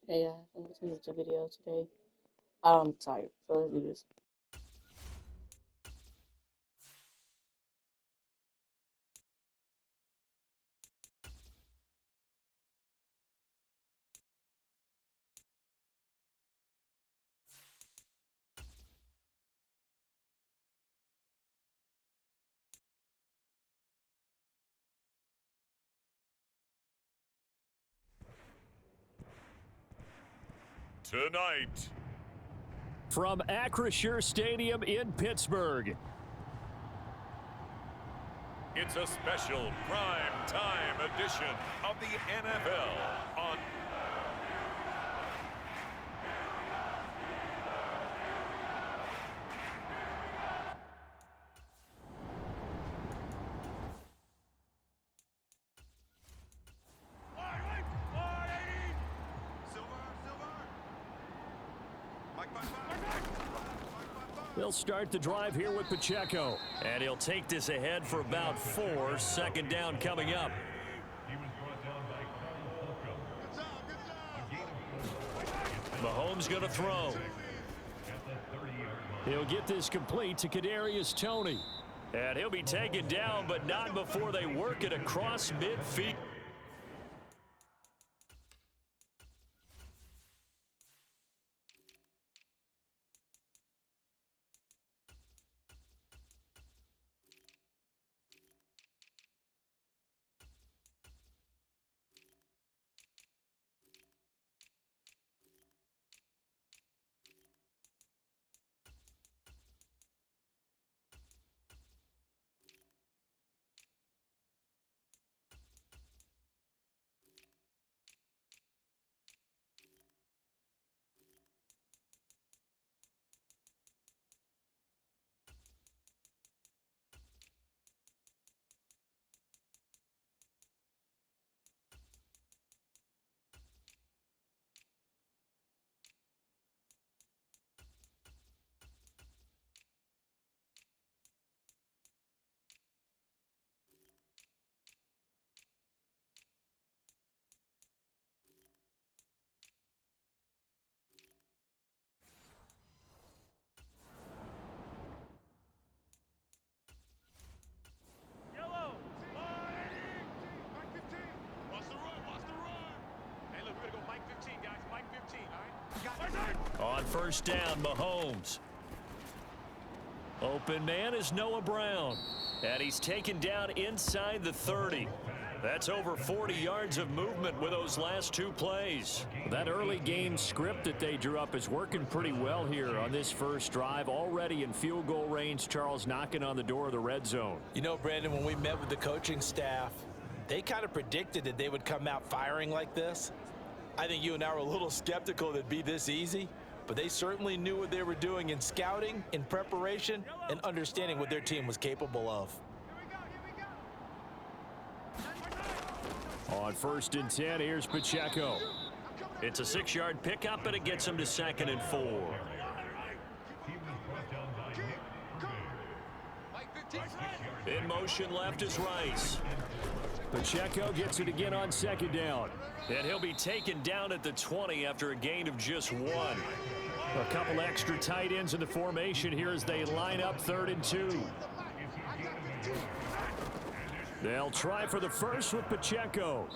Hey guys, I'm just gonna do a video today. Sorry, so let's do this. Tonight, from Acrisure Stadium in Pittsburgh, it's a special prime time edition of the NFL on They'll start the drive here with Pacheco. And he'll take this ahead for about 4. Second down coming up. Mahomes going to throw. He'll get this complete to Kadarius Toney. And he'll be taken down, but not before they work it across midfield. On first down, Mahomes. Open man is Noah Brown. And he's taken down inside the 30. That's over 40 yards of movement with those last 2 plays. That early game script that they drew up is working pretty well here on this first drive. Already in field goal range, Charles knocking on the door of the red zone. You know, Brandon, when we met with the coaching staff, they kind of predicted that they would come out firing like this. I think you and I were a little skeptical that it'd be this easy, but they certainly knew what they were doing in scouting, in preparation, and understanding what their team was capable of. On first and 10, here's Pacheco. It's a 6-yard pickup, and it gets him to 2nd and 4. In motion left is Rice. Pacheco gets it again on 2nd down. And he'll be taken down at the 20 after a gain of just 1. A couple extra tight ends in the formation here as they line up 3rd and 2. They'll try for the first with Pacheco.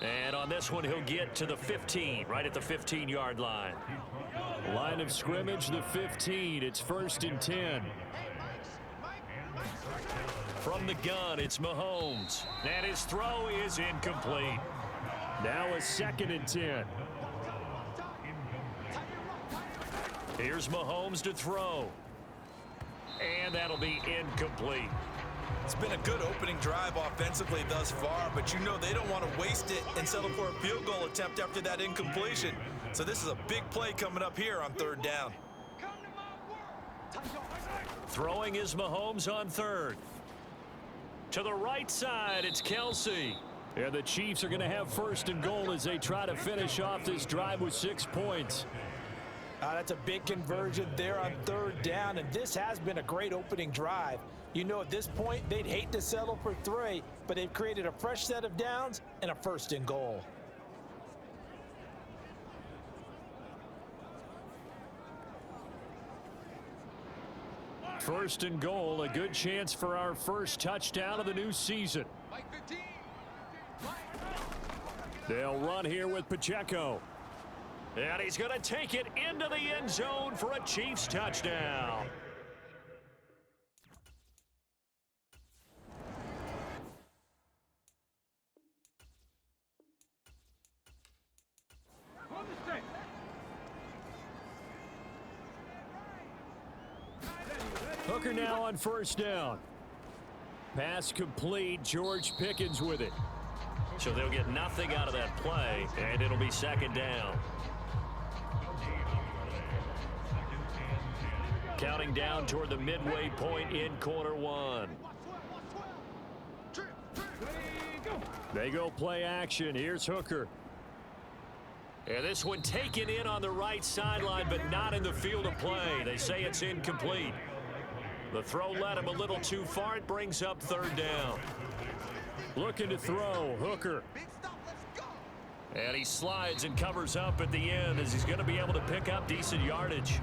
And on this one, he'll get to the 15, right at the 15-yard line. Line of scrimmage, the 15. It's 1st and 10. From the gun, it's Mahomes. And his throw is incomplete. Now a 2nd and 10. Here's Mahomes to throw. And that'll be incomplete. It's been a good opening drive offensively thus far, but you know they don't want to waste it and settle for a field goal attempt after that incompletion. So this is a big play coming up here on 3rd down. Throwing is Mahomes on 3rd. To the right side, it's Kelsey. And the Chiefs are going to have 1st and goal as they try to finish off this drive with 6 points. That's a big conversion there on 3rd down, and this has been a great opening drive. You know, at this point, they'd hate to settle for 3, but they've created a fresh set of downs and a 1st and goal. First and goal, a good chance for our first touchdown of the new season. They'll run here with Pacheco. And he's going to take it into the end zone for a Chiefs touchdown. Hooker now on first down. Pass complete. George Pickens with it. So they'll get nothing out of that play, and it'll be second down. Counting down toward the midway point in quarter one. They go play action. Here's Hooker. And this one taken in on the right sideline, but not in the field of play. They say it's incomplete. The throw led him a little too far. It brings up third down. Looking to throw, Hooker. And he slides and covers up at the end as he's going to be able to pick up decent yardage.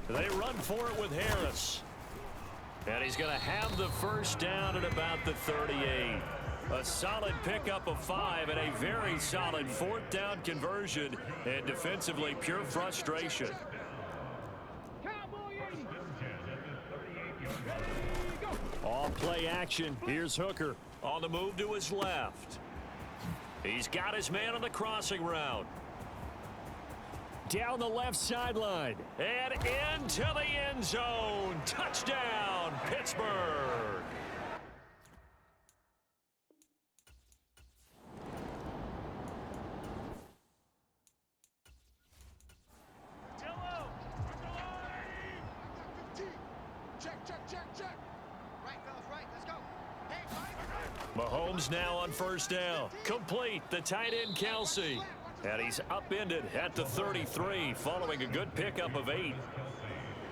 They run for it with Harris. And he's going to have the first down at about the 38. A solid pickup of 5 and a very solid fourth down conversion, and defensively pure frustration. All play action. Here's Hooker on the move to his left. He's got his man on the crossing route. Down the left sideline and into the end zone. Touchdown, Pittsburgh. Mahomes now on first down. Complete. The tight end, Kelsey. And he's upended at the 33 following a good pickup of 8.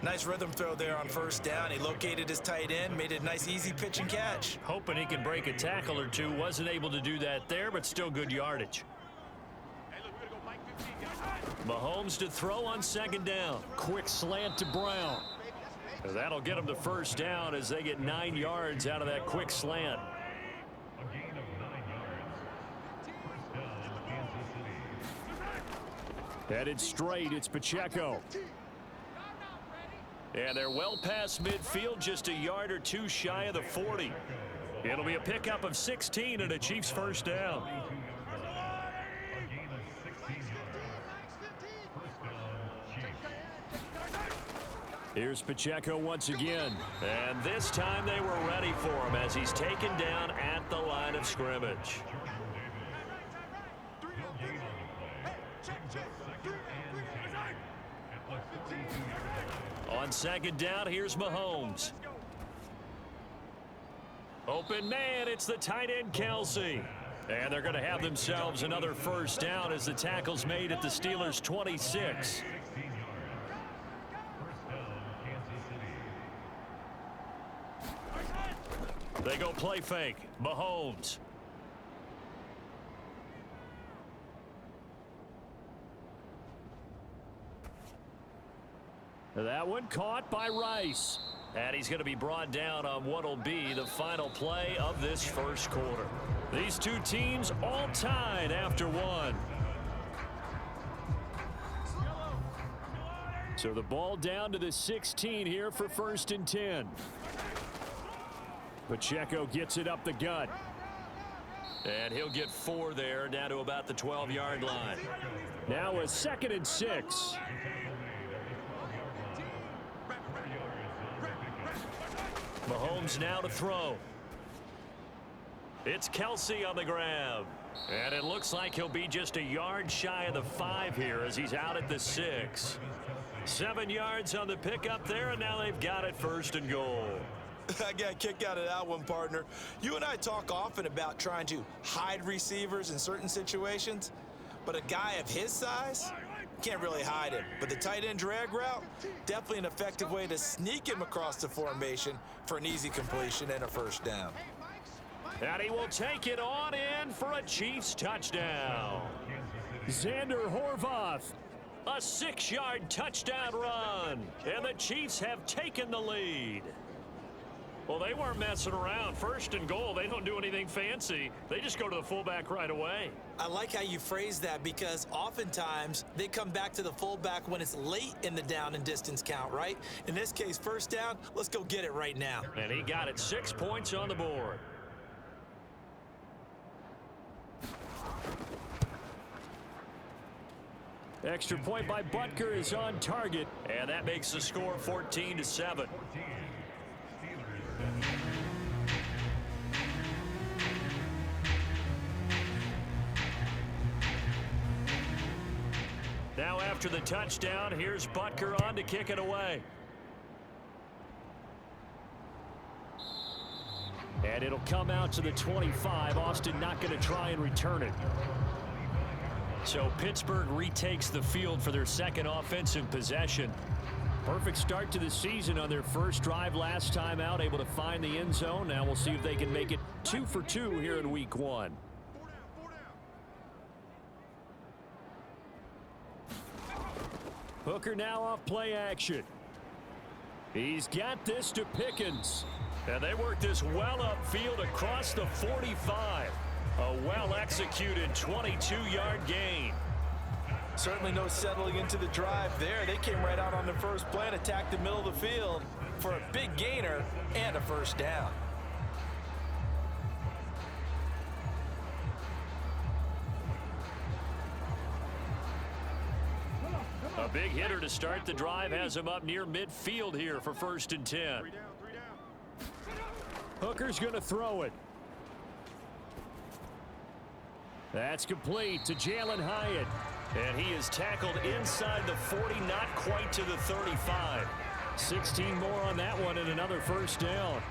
Nice rhythm throw there on first down. He located his tight end, made it a nice easy pitch and catch. Hoping he can break a tackle or two. Wasn't able to do that there, but still good yardage. Mahomes to throw on second down. Quick slant to Brown. That'll get him the first down as they get 9 yards out of that quick slant. Headed straight, it's Pacheco. And they're well past midfield, just a yard or two shy of the 40. It'll be a pickup of 16 and a Chiefs first down. Here's Pacheco once again. And this time they were ready for him as he's taken down at the line of scrimmage. On second down, here's Mahomes. Open man, it's the tight end, Kelsey. And they're going to have themselves another first down as the tackle's made at the Steelers' 26. They go play fake. Mahomes. That one caught by Rice. And he's going to be brought down on what will be the final play of this first quarter. These two teams all tied after one. So the ball down to the 16 here for first and 10. Pacheco gets it up the gut. And he'll get 4 there, down to about the 12-yard line. Now a second and 6. Mahomes now to throw. It's Kelsey on the grab. And it looks like he'll be just a yard shy of the 5 here as he's out at the 6. 7 yards on the pickup there, and now they've got it first and goal. I got a kick out of that one, partner. You and I talk often about trying to hide receivers in certain situations, but a guy of his size can't really hide him. But the tight end drag route, definitely an effective way to sneak him across the formation for an easy completion and a first down. And he will take it on in for a Chiefs touchdown. Xander Horvath, a 6-yard touchdown run. And the Chiefs have taken the lead. Well, they weren't messing around. First and goal, they don't do anything fancy. They just go to the fullback right away. I like how you phrase that because oftentimes they come back to the fullback when it's late in the down and distance count, right? In this case, first down, let's go get it right now. And he got it. 6 points on the board. Extra point by Butker is on target. And that makes the score 14-7. Now after the touchdown, here's Butker on to kick it away. And it'll come out to the 25. Austin not going to try and return it. So Pittsburgh retakes the field for their second offensive possession. Perfect start to the season on their first drive last time out, able to find the end zone. Now we'll see if they can make it 2 for 2 here in week 1. Hooker now off play action. He's got this to Pickens. And they work this well upfield across the 45. A well-executed 22-yard gain. Certainly no settling into the drive there. They came right out on the first play and attacked the middle of the field for a big gainer and a first down. A big hitter to start the drive has him up near midfield here for 1st and 10. Hooker's going to throw it. That's complete to Jalen Hyatt. And he is tackled inside the 40, not quite to the 35. 16 more on that one and another first down.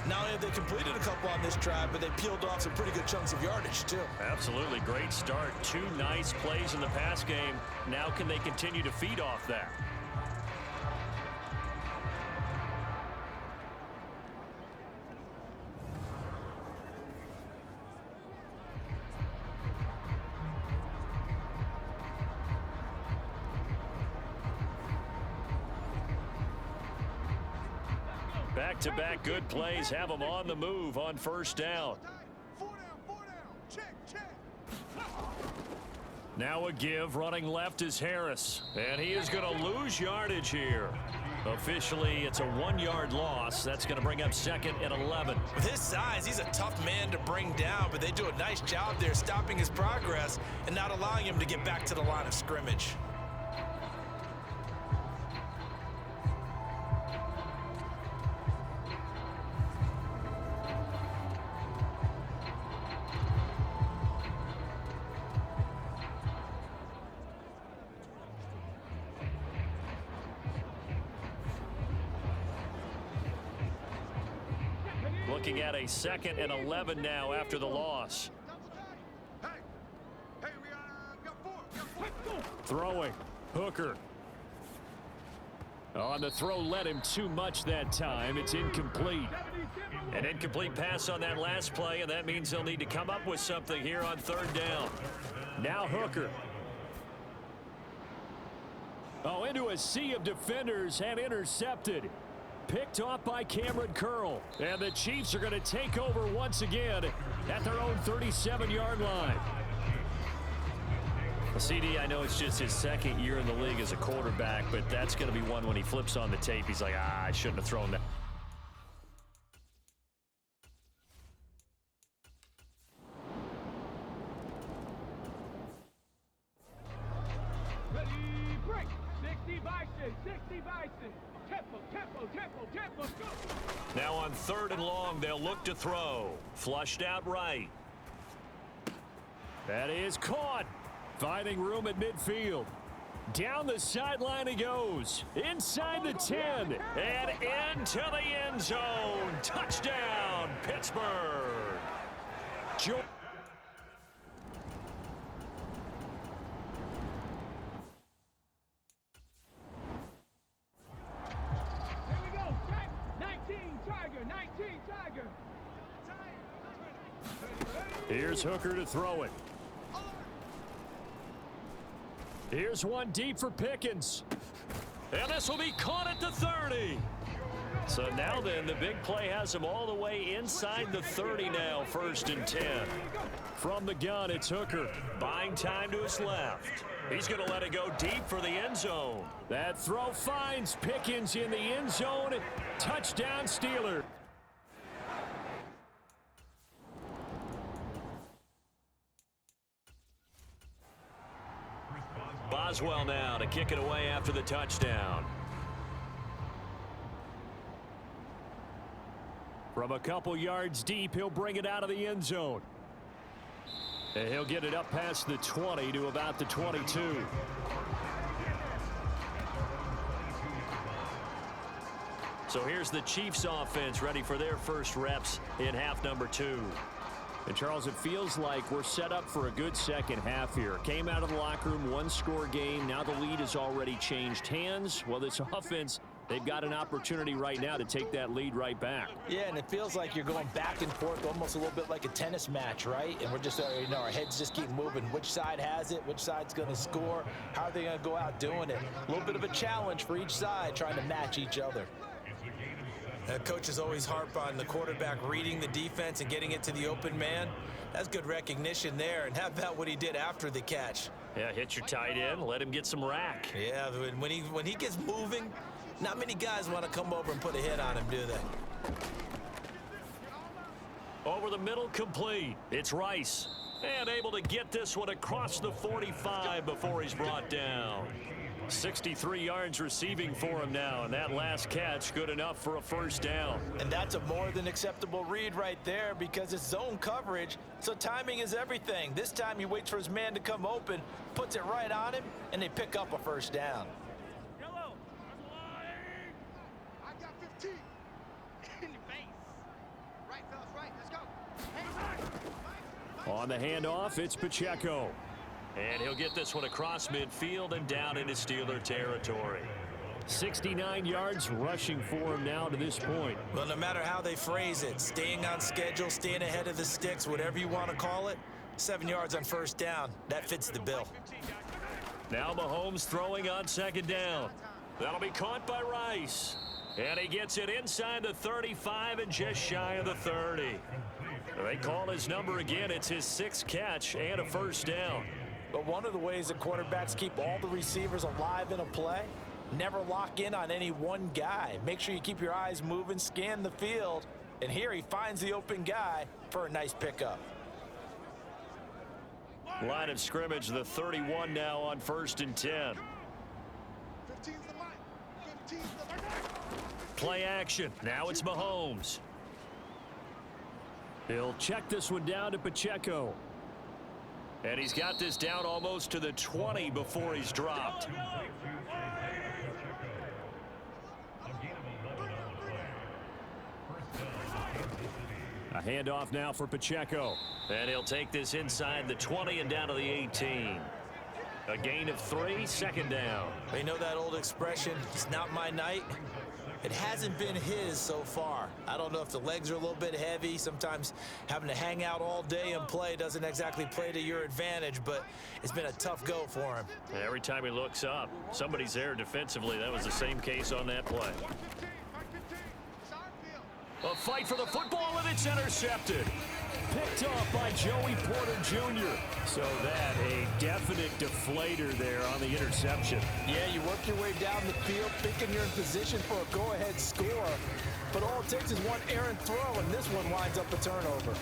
Not only have they completed a couple on this drive, but they peeled off some pretty good chunks of yardage, too. Absolutely great start. 2 nice plays in the pass game. Now can they continue to feed off that? Back-to-back good plays have them on the move on first down. Now a give. Running left is Harris. And he is going to lose yardage here. Officially, it's a 1-yard loss. That's going to bring up 2nd and 11. With his size, he's a tough man to bring down, but they do a nice job there stopping his progress and not allowing him to get back to the line of scrimmage. Looking at a 2nd and 11 now after the loss. Throwing. Hooker. On the throw, led him too much that time. It's incomplete. An incomplete pass on that last play, and that means they'll need to come up with something here on 3rd down. Now Hooker. Oh, into a sea of defenders and intercepted. Picked off by Cameron Curl. And the Chiefs are going to take over once again at their own 37-yard line. CD, I know it's just his 2nd year in the league as a quarterback, but that's going to be one when he flips on the tape. He's like, I shouldn't have thrown that. Ready, break. 60 Bison, 60 Bison. Tempo, go! Now on 3rd and long, they'll look to throw. Flushed out right. That is caught. Finding room at midfield. Down the sideline he goes. Inside the 10. And into the end zone. Touchdown, Pittsburgh. Here's Hooker to throw it. Here's one deep for Pickens. And this will be caught at the 30. So now then, the big play has him all the way inside the 30 now, 1st and 10. From the gun, it's Hooker. Buying time to his left. He's going to let it go deep for the end zone. That throw finds Pickens in the end zone. Touchdown, Steelers. Boswell now to kick it away after the touchdown. From a couple yards deep, he'll bring it out of the end zone. And he'll get it up past the 20 to about the 22. So here's the Chiefs offense ready for their first reps in half number 2. And Charles, it feels like we're set up for a good second half here. Came out of the locker room, 1-score game. Now the lead has already changed hands. Well, this offense, they've got an opportunity right now to take that lead right back. Yeah, and it feels like you're going back and forth almost a little bit like a tennis match, right? And we're just, our heads just keep moving. Which side has it? Which side's going to score? How are they going to go out doing it? A little bit of a challenge for each side trying to match each other. Coaches always harp on the quarterback reading the defense and getting it to the open man. That's good recognition there. And how about what he did after the catch? Yeah, hit your tight end, let him get some rack. Yeah, when he gets moving, not many guys want to come over and put a hit on him, do they? Over the middle, complete. It's Rice. And able to get this one across the 45 before he's brought down. 63 yards receiving for him now, and that last catch good enough for a first down. And that's a more than acceptable read right there because it's zone coverage, so timing is everything. This time he waits for his man to come open, puts it right on him, and they pick up a first down. Yellow. I got 15. In your face. Right, fellas, right. Let's go. On the handoff, it's Pacheco. And he'll get this one across midfield and down into Steeler territory. 69 yards rushing for him now to this point. Well, no matter how they phrase it, staying on schedule, staying ahead of the sticks, whatever you want to call it, 7 yards on first down, that fits the bill. Now Mahomes throwing on second down. That'll be caught by Rice. And he gets it inside the 35 and just shy of the 30. They call his number again. It's his 6th catch and a first down. But one of the ways that quarterbacks keep all the receivers alive in a play, never lock in on any one guy. Make sure you keep your eyes moving, scan the field, and here he finds the open guy for a nice pickup. Line of scrimmage, the 31 now on 1st and 10. 15's the line. 15's the line. Play action. Now it's Mahomes. He'll check this one down to Pacheco. And he's got this down almost to the 20 before he's dropped. A handoff now for Pacheco. And he'll take this inside the 20 and down to the 18. A gain of 3, second down. You know that old expression, it's not my night? It hasn't been his so far. I don't know if the legs are a little bit heavy. Sometimes having to hang out all day and play doesn't exactly play to your advantage, but it's been a tough go for him. Every time he looks up, somebody's there defensively. That was the same case on that play. A fight for the football, and it's intercepted. Picked off by Joey Porter Jr. So that a definite deflator there on the interception. Yeah, you work your way down the field thinking you're in position for a go-ahead score, but all it takes is one errant throw, and this one winds up a turnover.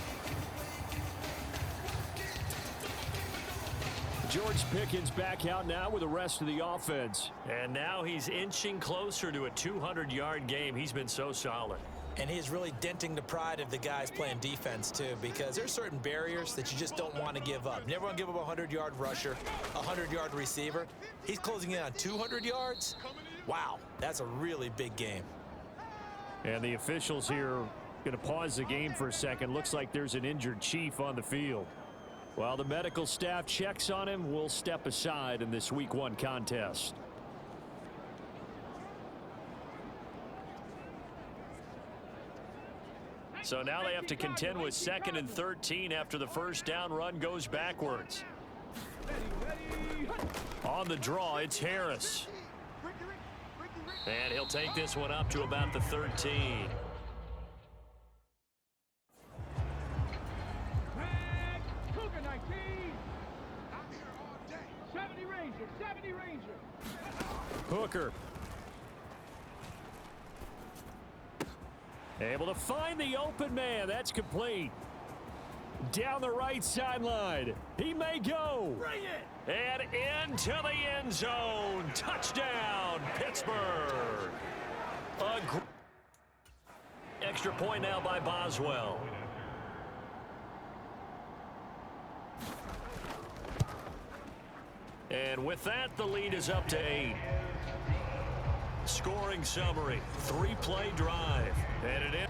George Pickens back out now with the rest of the offense. And now he's inching closer to a 200-yard game. He's been so solid. And he is really denting the pride of the guys playing defense, too, because there's certain barriers that you just don't want to give up. You never want to give up a 100-yard rusher, a 100-yard receiver. He's closing in on 200 yards. Wow, that's a really big game. And the officials here going to pause the game for a second. Looks like there's an injured Chief on the field. While the medical staff checks on him, we'll step aside in this Week 1 contest. So now they have to contend with 2nd and 13 after the first down run goes backwards. On the draw, it's Harris. And he'll take this one up to about the 13. Hooker. Able to find the open man. That's complete. Down the right sideline. He may go. Bring it. And into the end zone. Touchdown, Pittsburgh. Extra point now by Boswell. And with that, the lead is up to 8. Scoring summary, 3-play drive. And it is.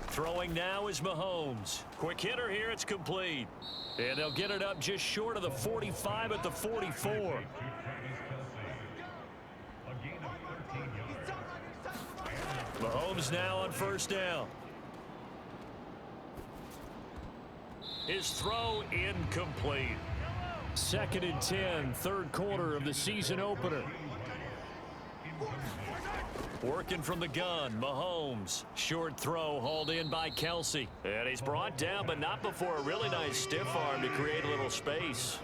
Throwing now is Mahomes. Quick hitter here, it's complete. And they'll get it up just short of the 45 at the 44. Mahomes now on first down. His throw incomplete. 2nd and 10, third quarter of the season opener. Working from the gun, Mahomes. Short throw hauled in by Kelsey. And he's brought down, but not before a really nice stiff arm to create a little space.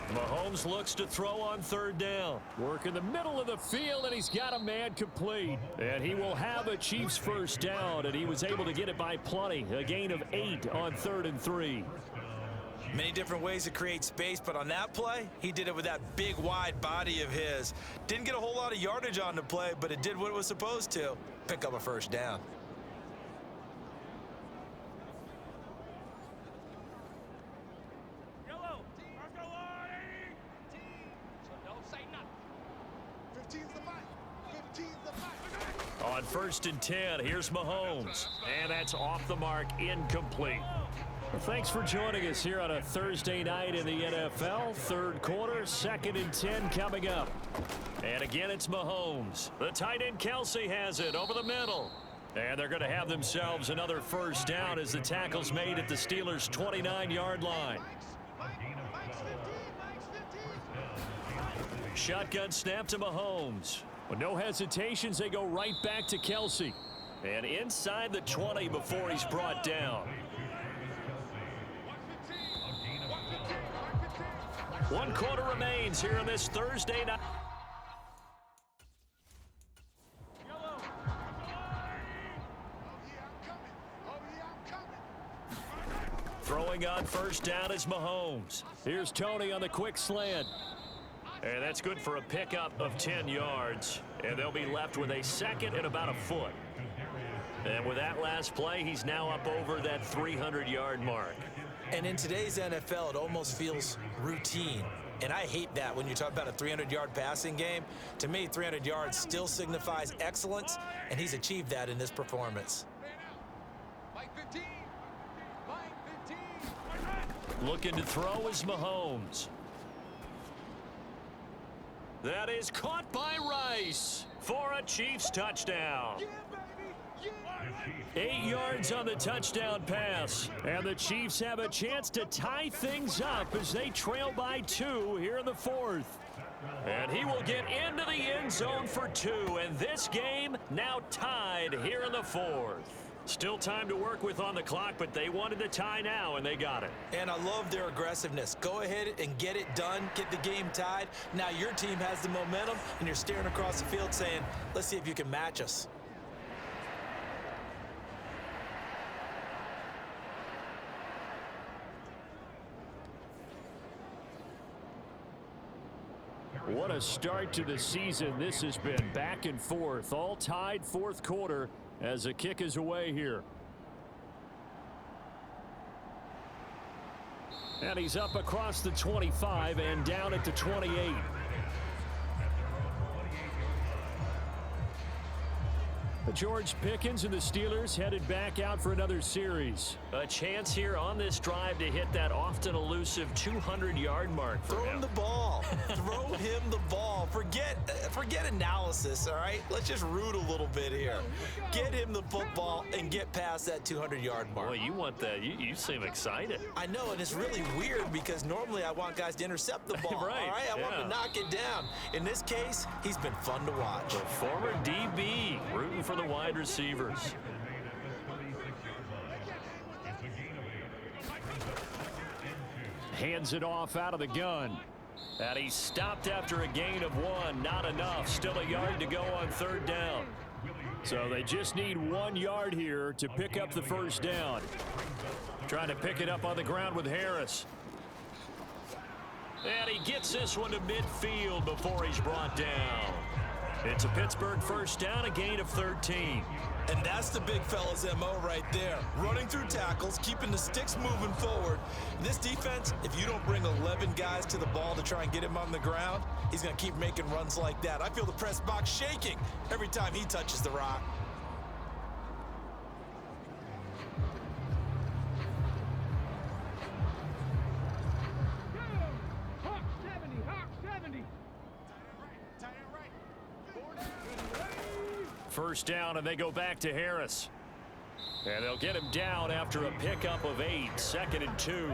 Mahomes looks to throw on third down. Work in the middle of the field, and he's got a man complete. And he will have a Chiefs first down, and he was able to get it by plenty. A gain of 8 on 3rd and 3. Many different ways to create space, but on that play, he did it with that big, wide body of his. Didn't get a whole lot of yardage on the play, but it did what it was supposed to. Pick up a first down. Yellow. Let's go on. Don't say nothing. 15's the fight. 15's the fight. On 1st and 10, here's Mahomes. And that's off the mark, incomplete. Well, thanks for joining us here on a Thursday night in the NFL. Third quarter, 2nd and 10 coming up. And again, it's Mahomes. The tight end Kelsey has it over the middle. And they're going to have themselves another first down as the tackle's made at the Steelers' 29-yard line. Shotgun snap to Mahomes. With no hesitations, they go right back to Kelsey. And inside the 20 before he's brought down. 1 quarter remains here on this Thursday night. Throwing on first down is Mahomes. Here's Tony on the quick slant. And that's good for a pickup of 10 yards. And they'll be left with a 2nd and about a foot. And with that last play, he's now up over that 300-yard mark. And in today's NFL, it almost feels routine. And I hate that when you talk about a 300-yard passing game. To me, 300 yards still signifies excellence, and he's achieved that in this performance. Looking to throw is Mahomes. That is caught by Rice for a Chiefs touchdown. 8 yards on the touchdown pass. And the Chiefs have a chance to tie things up as they trail by 2 here in the 4th. And he will get into the end zone for 2. And this game now tied here in the 4th. Still time to work with on the clock, but they wanted the tie now, and they got it. And I love their aggressiveness. Go ahead and get it done. Get the game tied. Now your team has the momentum, and you're staring across the field saying, let's see if you can match us. What a start to the season this has been. Back and forth, all tied 4th quarter as the kick is away here. And he's up across the 25 and down at the 28. George Pickens and the Steelers headed back out for another series. A chance here on this drive to hit that often elusive 200-yard mark for Throw him. him the ball. Throw him the ball. Forget analysis, all right? Let's just root a little bit here. Get him the football and get past that 200-yard mark. Boy, you want that. You seem excited. I know, and it's really weird because normally I want guys to intercept the ball. Right, All right, I want him to knock it down. In this case, he's been fun to watch. The former DB rooting for the wide receivers. Hands it off out of the gun. And he stopped after a gain of 1. Not enough. Still a yard to go on 3rd down. So they just need 1 yard here to pick up the first down. Trying to pick it up on the ground with Harris. And he gets this one to midfield before he's brought down. It's a Pittsburgh first down, a gain of 13. And that's the big fella's MO right there. Running through tackles, keeping the sticks moving forward. This defense, if you don't bring 11 guys to the ball to try and get him on the ground, he's going to keep making runs like that. I feel the press box shaking every time he touches the rock. First down, and they go back to Harris. And they'll get him down after a pickup of 8. 2nd and 2.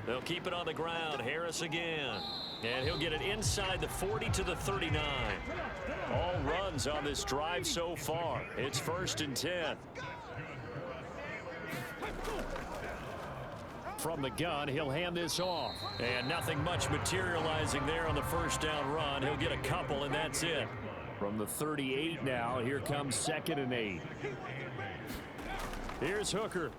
They'll keep it on the ground. Harris again. And he'll get it inside the 40 to the 39. All runs on this drive so far. It's 1st and 10. From the gun, he'll hand this off. And nothing much materializing there on the first down run. He'll get a couple, and that's it. From the 38 now, here comes 2nd and 8. Here's Hooker.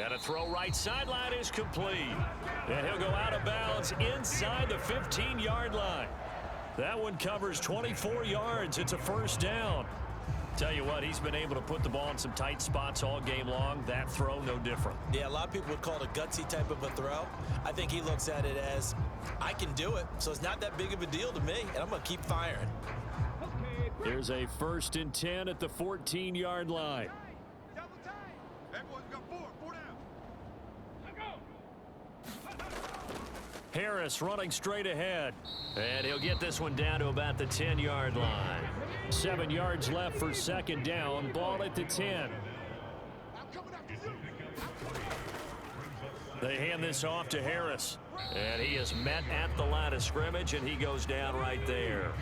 And a throw right sideline is complete. And he'll go out of bounds inside the 15-yard line. That one covers 24 yards. It's a first down. Tell you what, he's been able to put the ball in some tight spots all game long. That throw, no different. Yeah, a lot of people would call it a gutsy type of a throw. I think he looks at it as, I can do it, so it's not that big of a deal to me, and I'm going to keep firing. There's a 1st and 10 at the 14-yard line. Double time. Everyone's got 4 down. Harris running straight ahead. And he'll get this one down to about the 10-yard line. 7 yards left for 2nd down. Ball at the 10. They hand this off to Harris. And he is met at the line of scrimmage, and he goes down right there.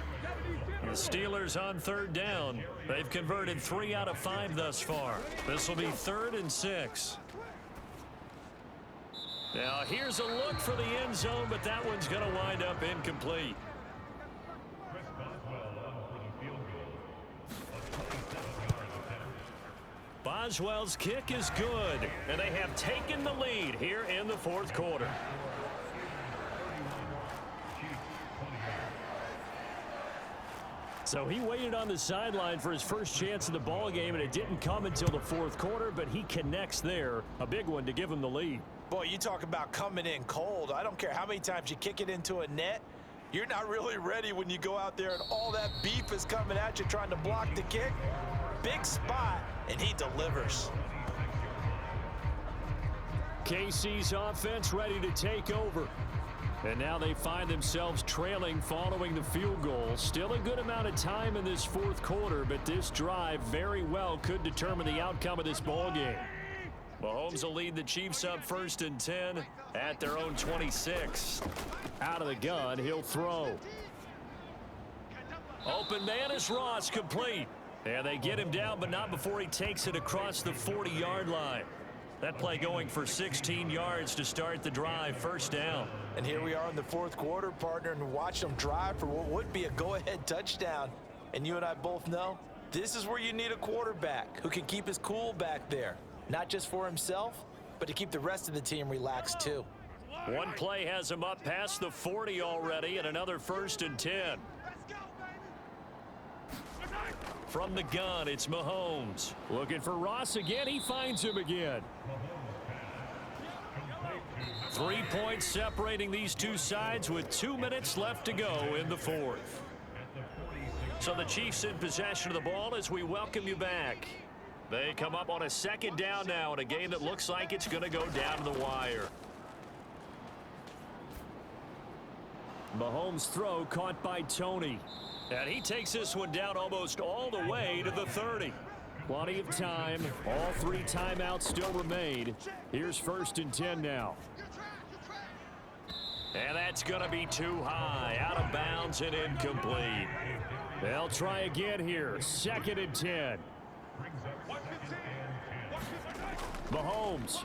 The Steelers on 3rd down. They've converted 3 out of 5 thus far. This will be 3rd and 6. Now here's a look for the end zone, but that one's going to wind up incomplete. Boswell's kick is good, and they have taken the lead here in the 4th quarter. So he waited on the sideline for his first chance in the ball game, and it didn't come until the 4th quarter, but he connects there. A big one to give him the lead. Boy, you talk about coming in cold. I don't care how many times you kick it into a net. You're not really ready when you go out there and all that beef is coming at you trying to block the kick. Big spot, and he delivers. KC's offense ready to take over. And now they find themselves trailing following the field goal. Still a good amount of time in this 4th quarter, but this drive very well could determine the outcome of this ball game. Mahomes will lead the Chiefs up 1st and 10 at their own 26. Out of the gun, he'll throw. Open man is Ross, complete. And they get him down, but not before he takes it across the 40-yard line. That play going for 16 yards to start the drive. 1st down. And here we are in the 4th quarter, partner, and watch them drive for what would be a go-ahead touchdown. And you and I both know this is where you need a quarterback who can keep his cool back there. Not just for himself, but to keep the rest of the team relaxed too. One play has him up past the 40 already, and another 1st and 10. From the gun, it's Mahomes. Looking for Ross again. He finds him again. 3 points separating these two sides with 2 minutes left to go in the fourth. So the Chiefs in possession of the ball as we welcome you back. They come up on a second down now in a game that looks like it's going to go down to the wire. Mahomes' throw caught by Tony. And he takes this one down almost all the way to the 30. Plenty of time. All 3 timeouts still remain. Here's 1st and 10 now. And that's going to be too high. Out of bounds and incomplete. They'll try again here. 2nd and 10. Mahomes.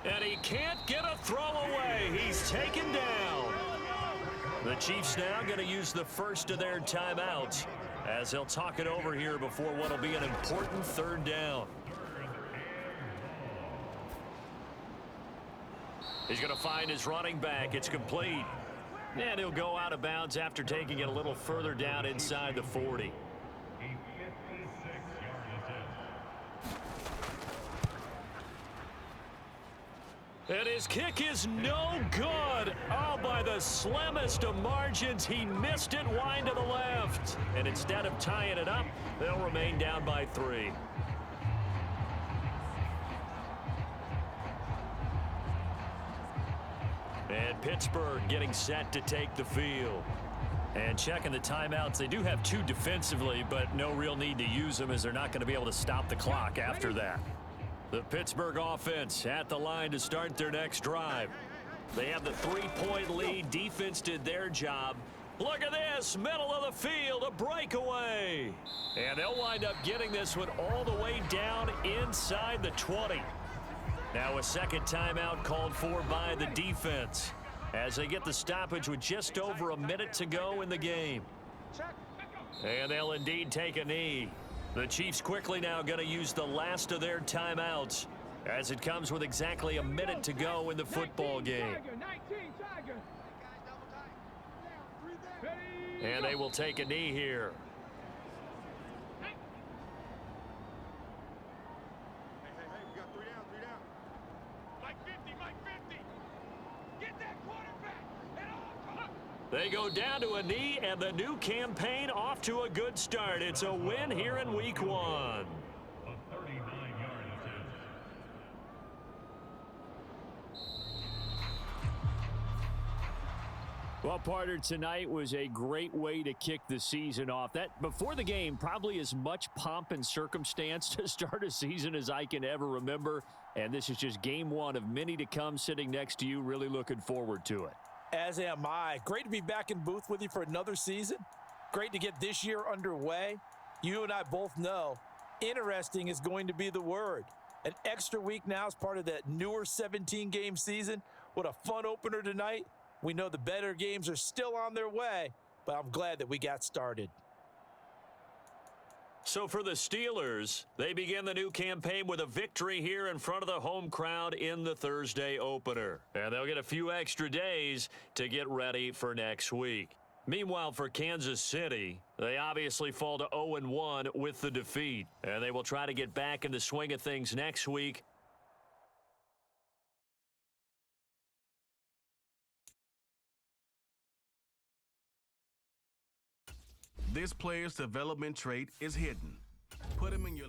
And he can't get a throw away. He's taken down. The Chiefs now going to use the first of their timeouts as they'll talk it over here before what will be an important 3rd down. He's going to find his running back. It's complete. And he'll go out of bounds after taking it a little further down inside the 40. And his kick is no good. Oh, by the slimmest of margins, he missed it wide to the left. And instead of tying it up, they'll remain down by 3. And Pittsburgh getting set to take the field. And checking the timeouts, they do have 2 defensively, but no real need to use them as they're not going to be able to stop the clock after that. The Pittsburgh offense at the line to start their next drive. They have the 3-point lead. Defense did their job. Look at this, middle of the field, a breakaway. And they'll wind up getting this one all the way down inside the 20. Now a 2nd timeout called for by the defense as they get the stoppage with just over a minute to go in the game. And they'll indeed take a knee. The Chiefs quickly now going to use the last of their timeouts as it comes with exactly a minute to go in the football game. And they will take a knee here. We got 3 down. Mike 50, Mike 50. Get that quarterback. They go down to a knee, and the new campaign off to a good start. It's a win here in week 1. Well, partner, tonight was a great way to kick the season off. That before the game, probably as much pomp and circumstance to start a season as I can ever remember. And this is just game 1 of many to come sitting next to you. Really looking forward to it. As am I. Great to be back in booth with you for another season. Great to get this year underway. You and I both know interesting is going to be the word. An extra week now as part of that newer 17-game season. What a fun opener tonight. We know the better games are still on their way, but I'm glad that we got started. So for the Steelers, they begin the new campaign with a victory here in front of the home crowd in the Thursday opener. And they'll get a few extra days to get ready for next week. Meanwhile, for Kansas City, they obviously fall to 0-1 with the defeat. And they will try to get back in the swing of things next week. This player's development trait is hidden. Put him in your